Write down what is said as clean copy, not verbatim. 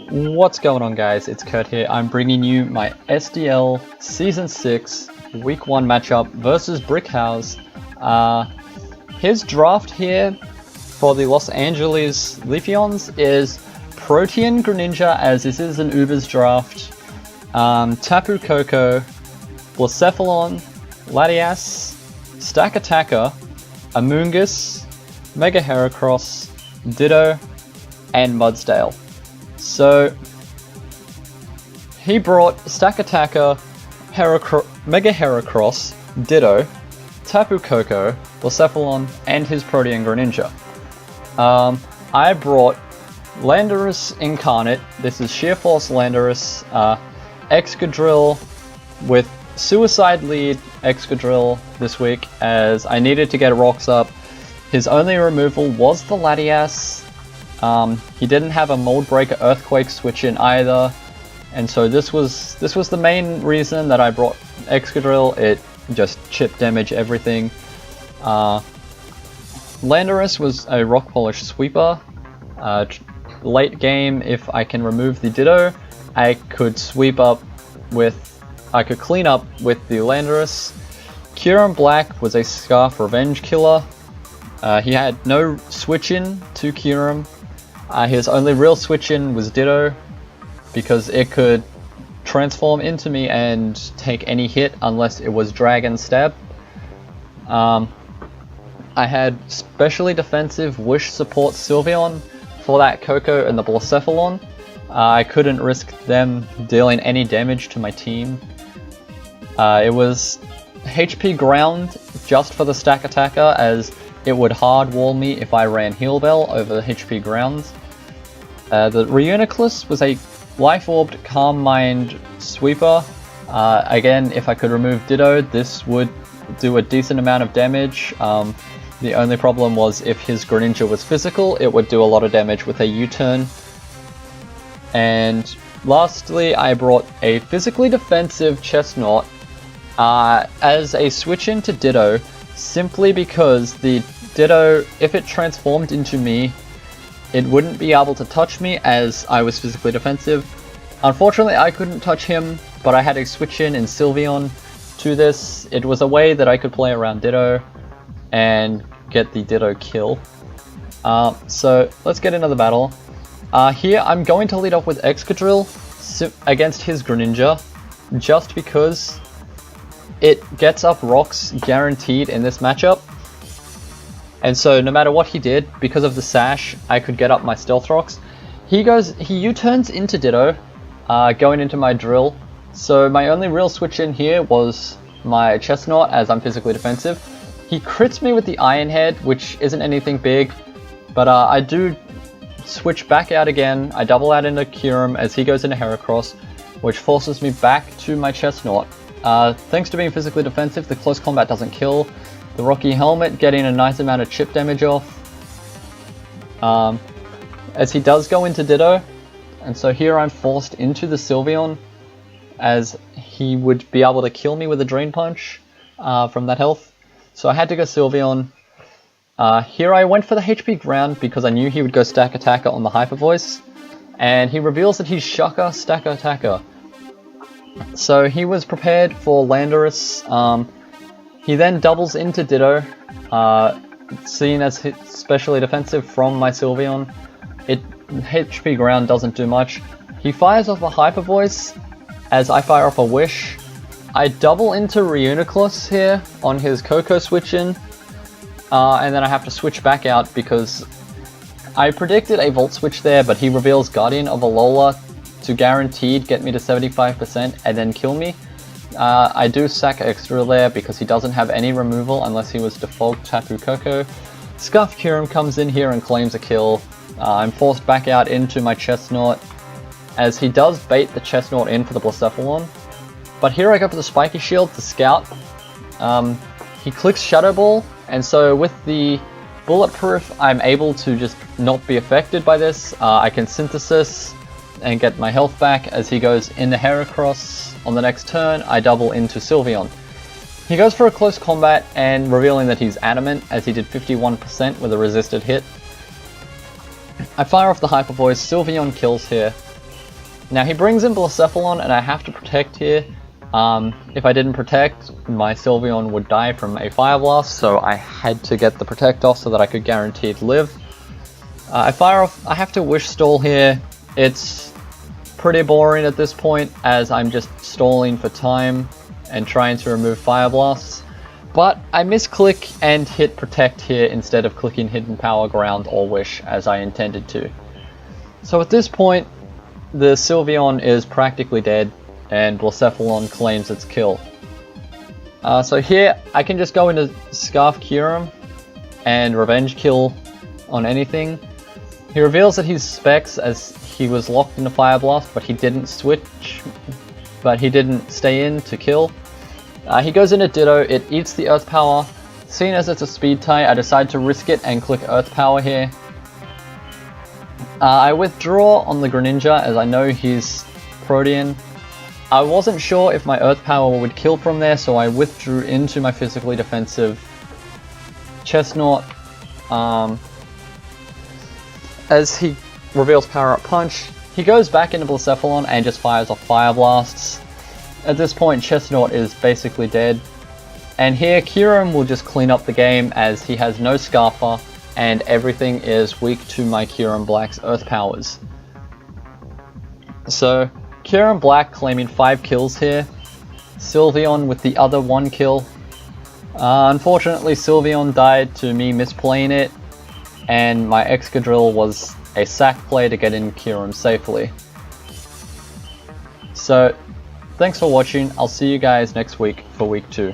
What's going on, guys? It's Kurt here. I'm bringing you my SDL Season 6 Week 1 matchup versus Brickhouse. His draft here for the Los Angeles Leafeons is Protean Greninja, as this is an Uber's draft, Tapu Koko, Blacephalon, Latias, Stack Attacker, Amoonguss, Mega Heracross, Ditto, and Mudsdale. So he brought Stack Attacker, Mega Heracross, Ditto, Tapu Koko, Blacephalon, and his Protean Greninja. I brought Landorus Incarnate. This is Sheer Force Landorus, Excadrill with Suicide Lead Excadrill this week, as I needed to get rocks up. His only removal was the Latias. He didn't have a Mold Breaker Earthquake switch in either, and so this was the main reason that I brought Excadrill. It just chip damage everything. Landorus was a Rock Polish Sweeper. Late game, if I can remove the Ditto, I could clean up with the Landorus. Kyurem Black was a Scarf Revenge Killer. He had no switch-in to Kyurem. His only real switch-in was Ditto, because it could transform into me and take any hit unless it was Dragon Stab. I had specially defensive Wish support Sylveon for that Koko and the Blacephalon. I couldn't risk them dealing any damage to my team. It was HP Ground just for the Stack Attacker, as it would hard wall me if I ran Heal Bell over the HP Grounds. The Reuniclus was a Life Orbed Calm Mind Sweeper. Again, if I could remove Ditto, this would do a decent amount of damage. The only problem was if his Greninja was physical, it would do a lot of damage with a U-turn. And lastly, I brought a physically defensive Chestnut as a switch into Ditto, simply because the Ditto, if it transformed into me, it wouldn't be able to touch me as I was physically defensive. Unfortunately, I couldn't touch him, but I had a switch in Sylveon to this. It was a way that I could play around Ditto and get the Ditto kill. So let's get into the battle. Here I'm going to lead off with Excadrill against his Greninja, just because it gets up rocks guaranteed in this matchup. And so no matter what he did, because of the Sash, I could get up my Stealth Rocks. He U-turns into Ditto, going into my Drill. So my only real switch in here was my Chestnut, as I'm physically defensive. He crits me with the Iron Head, which isn't anything big, but I do switch back out again. I double out into Kyurem as he goes into Heracross, which forces me back to my Chestnut. Thanks to being physically defensive, the close combat doesn't kill. The Rocky Helmet getting a nice amount of chip damage off. As he does go into Ditto, and so here I'm forced into the Sylveon, as he would be able to kill me with a Drain Punch from that health. So I had to go Sylveon. Here I went for the HP Ground because I knew he would go Stack Attacker on the Hyper Voice, and he reveals that he's Shaka Stack Attacker. So he was prepared for Landorus. He then doubles into Ditto, seen as specially defensive from my Sylveon. HP Ground doesn't do much. He fires off a Hyper Voice as I fire off a Wish. I double into Reuniclus here on his Koko switch-in, and then I have to switch back out because I predicted a Volt Switch there, but he reveals Guardian of Alola to guaranteed get me to 75% and then kill me. I do sack Excadrill there because he doesn't have any removal unless he was default Tapu Koko. Scuff Kyurem comes in here and claims a kill. I'm forced back out into my Chestnut, as he does bait the Chestnut in for the Blacephalon. But here I go for the Spiky Shield to scout. He clicks Shadow Ball, and so with the Bulletproof, I'm able to just not be affected by this. I can Synthesis and get my health back as he goes into Heracross. On the next turn, I double into Sylveon. He goes for a close combat and revealing that he's Adamant, as he did 51% with a resisted hit. I fire off the Hyper Voice, Sylveon kills here. Now he brings in Blacephalon and I have to protect here. If I didn't protect, my Sylveon would die from a Fire Blast, so I had to get the protect off so that I could guaranteed live. I fire off, I have to Wish Stall here. It's pretty boring at this point as I'm just stalling for time and trying to remove Fire Blasts. But I misclick and hit protect here instead of clicking Hidden Power, Ground or Wish as I intended to. So at this point, the Sylveon is practically dead and Blacephalon claims its kill. So here I can just go into Scarf Kyurem and Revenge Kill on anything. He reveals that he's Specs as he was locked into Fire Blast, but he didn't switch, but he didn't stay in to kill. He goes into Ditto, it eats the Earth Power. Seeing as it's a speed tie, I decide to risk it and click Earth Power here. I withdraw on the Greninja as I know he's Protean. I wasn't sure if my Earth Power would kill from there, so I withdrew into my physically defensive Chestnut. As he reveals Power Up Punch, he goes back into Blacephalon and just fires off Fire Blasts. At this point, Chestnut is basically dead. And here, Kyurem will just clean up the game as he has no Scarfer and everything is weak to my Kyurem Black's Earth Powers. So, Kyurem Black claiming 5 kills here. Sylveon with the other 1 kill. Unfortunately, Sylveon died to me misplaying it, and my Excadrill was a sack play to get in Kyurem safely. So, thanks for watching. I'll see you guys next week for week 2.